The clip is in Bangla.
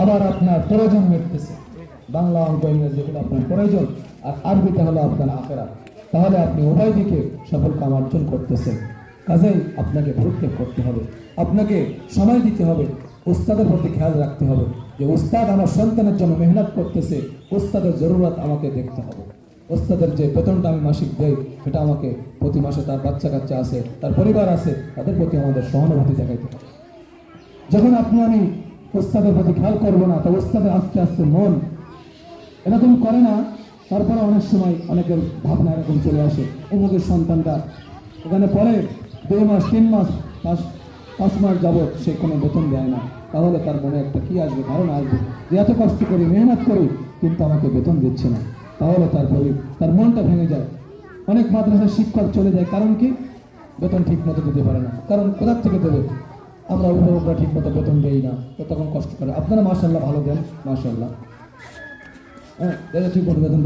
আবার আপনার প্রয়োজন মিটতেছে। বাংলা, অঙ্ক, ইংরেজি হলো আপনার প্রয়োজন, আর আরবিটা হলো আপনার আখেরাত। তাহলে আপনি উভয় দিকে সফল কাম অর্জন করতেছেন। কাজেই আপনাকে ভ্রুক্ষেপ করতে হবে, আপনাকে সময় দিতে হবে, উস্তাদের প্রতি খেয়াল রাখতে হবে যে উস্তাদ আমার সন্তানের জন্য মেহনত করতেছে, উস্তাদের জরুরত আমাকে দেখতে হবে। ওস্তাদের যে বেতনটা আমি মাসিক দেই, সেটা আমাকে প্রতি মাসে তার বাচ্চা কাচ্চা আছে, তার পরিবার আছে, তাদের প্রতি আমাদের সহানুভূতি দেখাইতে হবে। যখন আপনি আমি ওস্তাদের প্রতি খেয়াল করবো না, তো ওস্তাদের আস্তে আস্তে মন এরকম করে না। তারপরে অনেক সময় অনেকের ভাবনা এরকম চলে আসে, অমুকের সন্তানটা ওখানে পরে 2 মাস 3 মাস 5 মাস যাবৎ সে কোনো বেতন দেয় না, তাহলে তার মনে একটা কি আসবে, ধারণা আসবে যে এত কষ্ট করি, মেহনত করি, কিন্তু আমাকে বেতন দিচ্ছে না। তাহলে তার মনটা ভেঙে যায়। অনেক মাদ্রাসার শিক্ষক চলে যায়, কারণ কি? বেতন ঠিক মতো দিতে পারে না। কারণ কোথার থেকে দেবে? আমরা অভিভাবকরা ঠিক মতো বেতন দেই না, তো তখন কষ্ট করে। আপনারা মাশাআল্লাহ ভালো দেন, মাশাআল্লাহ, হ্যাঁ, ঠিক মতো বেতন দেন।